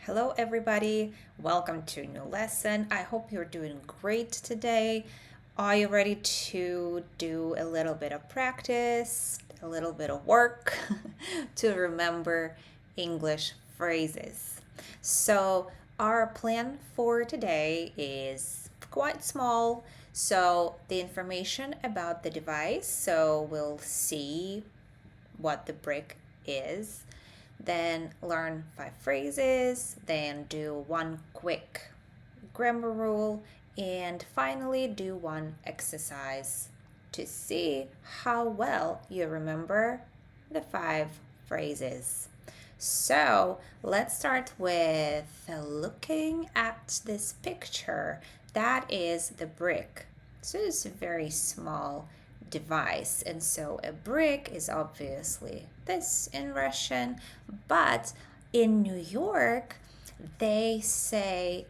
Hello, everybody. Welcome to a new lesson. I hope you're doing great today. Are you ready to do a little bit of practice, a little bit of work to remember English phrases? So, our plan for today is quite small. So, the information about the device, so we'll see what the brick is, then learn 5 phrases, then do one quick grammar rule, and finally do one exercise to see how well you remember the 5 phrases. So let's start with looking at this picture. That is the brick. So it's a very small device, and so a brick is obviously this in Russian, but in New York they say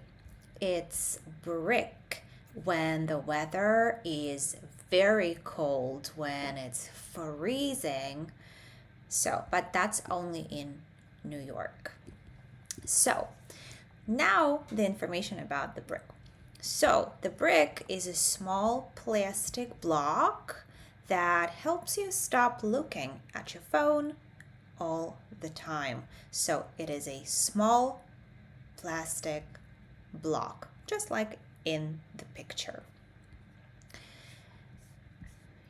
it's brick when the weather is very cold, when it's freezing. So, but that's only in New York. So now the information about the brick. So the brick is a small plastic block that helps you stop looking at your phone all the time. So it is a small plastic block, just like in the picture.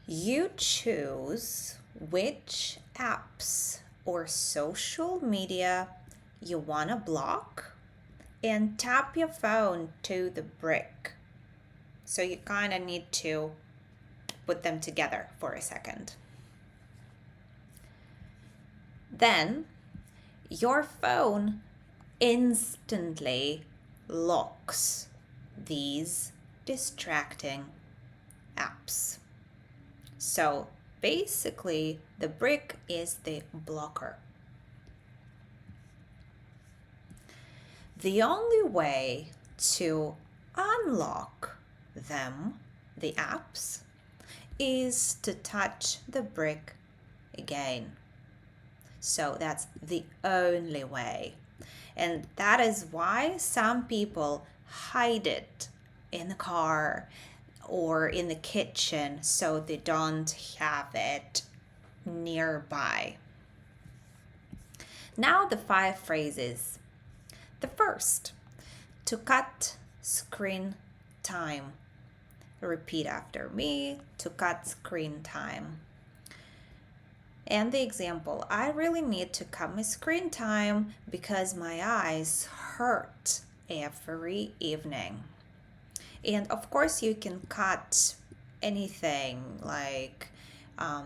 You choose which apps or social media you want to block and tap your phone to the brick. So you kind of need to put them together for a second. Then your phone instantly locks these distracting apps. So basically, the brick is the blocker. The only way to unlock them, the apps, is to touch the brick again. So that's the only way. And that is why some people hide it in the car or in the kitchen so they don't have it nearby. Now the 5 phrases. The first, to cut screen time. Repeat after me, to cut screen time. And the example, I really need to cut my screen time because my eyes hurt every evening. And of course, you can cut anything, like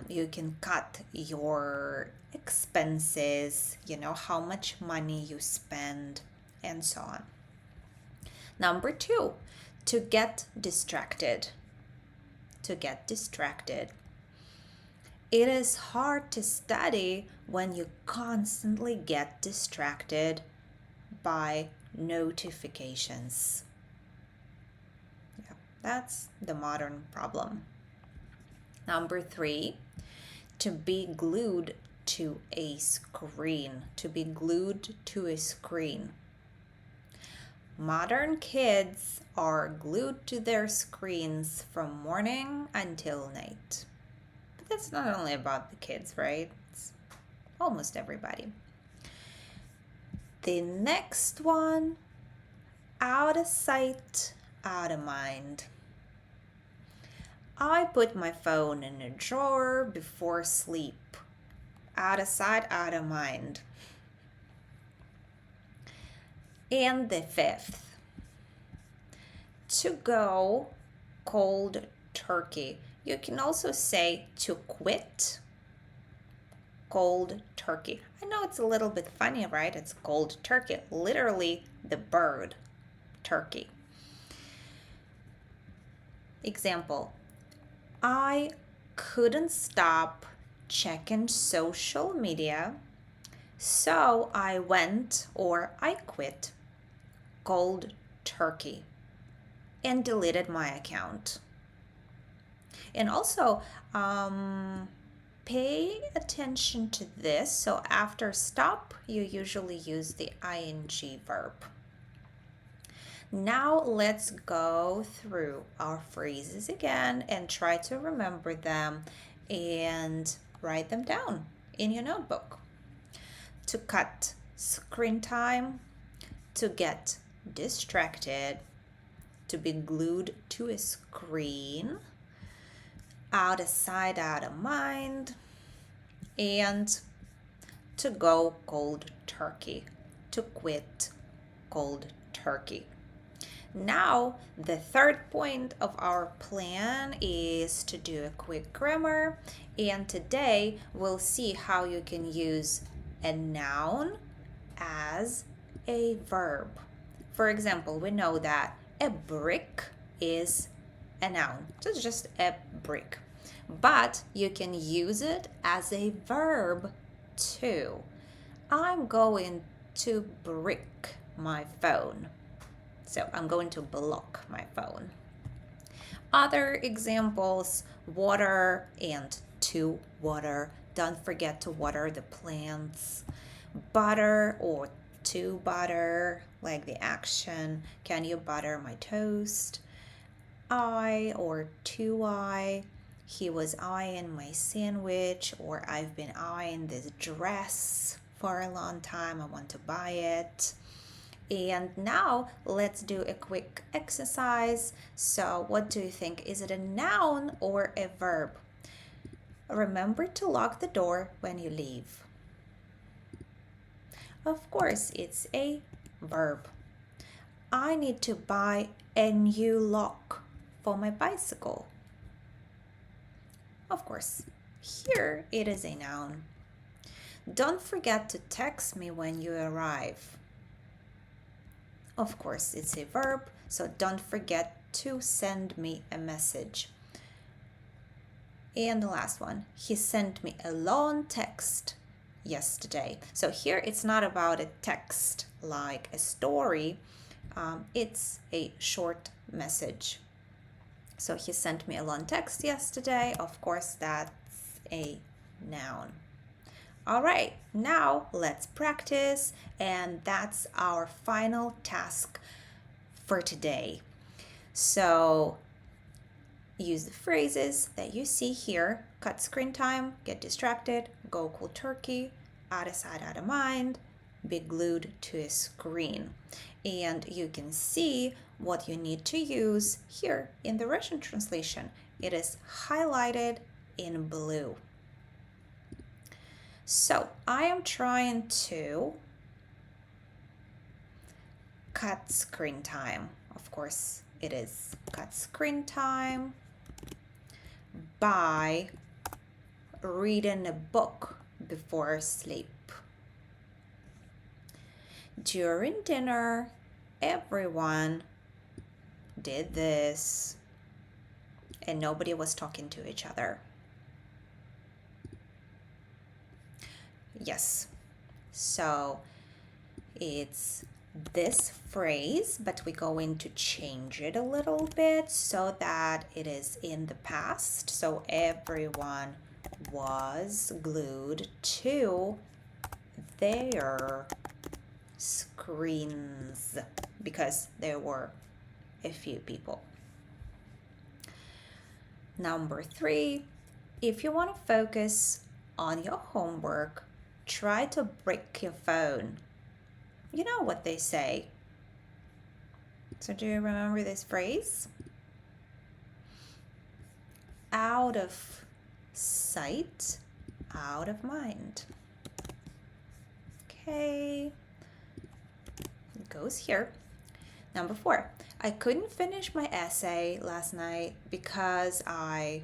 you can cut your expenses, how much money you spend, and so on. Number 2, to get distracted. To get distracted. It is hard to study when you constantly get distracted by notifications. Yeah, that's the modern problem. Number 3, to be glued to a screen. To be glued to a screen. Modern kids are glued to their screens from morning until night. But that's not only about the kids, right? It's almost everybody. The next one, out of sight, out of mind. I put my phone in a drawer before sleep. Out of sight, out of mind. And the 5th, to go cold turkey. You can also say to quit cold turkey. I know it's a little bit funny, right? It's cold turkey, literally the bird, turkey. Example, I couldn't stop checking social media, so I went, or I quit, cold turkey and deleted my account. And also, pay attention to this. So after stop, you usually use the ing verb. Now let's go through our phrases again and try to remember them and write them down in your notebook. To cut screen time, to get distracted, to be glued to a screen, out of sight, out of mind, and to go cold turkey, to quit cold turkey. Now, the third point of our plan is to do a quick grammar, and today we'll see how you can use a noun as a verb. For example, we know that a brick is a noun, so it's just a brick. But you can use it as a verb too. I'm going to brick my phone. So I'm going to block my phone. Other examples, water and to water. Don't forget to water the plants. Butter or to butter, like the action. Can you butter my toast? I or to I. He was eyeing my sandwich, or I've been eyeing this dress for a long time. I want to buy it. And now let's do a quick exercise. So what do you think? Is it a noun or a verb? Remember to lock the door when you leave. Of course, it's a verb. I need to buy a new lock for my bicycle. Of course, here it is a noun. Don't forget to text me when you arrive. Of course, it's a verb, so don't forget to send me a message. And the last one, he sent me a long text yesterday. So here it's not about a text like a story, it's a short message. So he sent me a long text yesterday. Of course, that's a noun. All right, now let's practice, and that's our final task for today. So use the phrases that you see here: cut screen time, get distracted, go cold turkey, out of sight, out of mind, be glued to a screen. And you can see what you need to use here in the Russian translation. It is highlighted in blue. So I am trying to cut screen time. Of course, it is cut screen time by reading a book before sleep. During dinner, everyone did this and nobody was talking to each other. Yes, so it's this phrase, but we're going to change it a little bit so that it is in the past. So everyone was glued to their screens because there were a few people. Number 3, if you want to focus on your homework, try to break your phone. You know what they say. So do you remember this phrase? Out of sight, out of mind. Okay. It goes here. Number 4, I couldn't finish my essay last night because by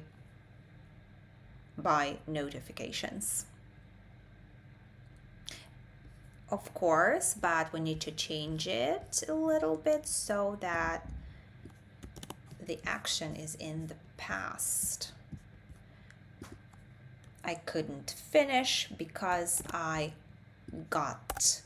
notifications. Of course, but we need to change it a little bit so that the action is in the past. I couldn't finish because I got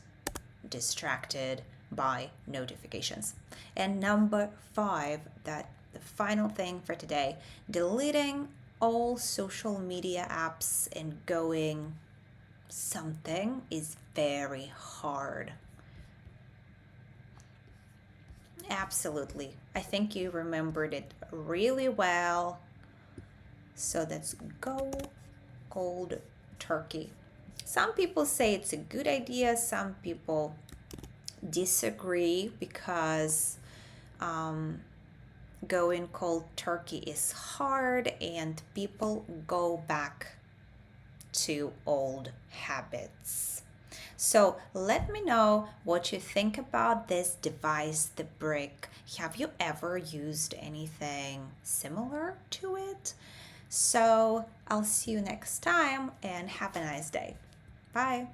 distracted by notifications. And number 5, that the final thing for today, deleting all social media apps and going something is very hard. Absolutely. I think you remembered it really well. So let's go cold turkey. Some people say it's a good idea, some people disagree because going cold turkey is hard and people go back to old habits. So let me know what you think about this device, the brick. Have you ever used anything similar to it? So I'll see you next time and have a nice day. Bye.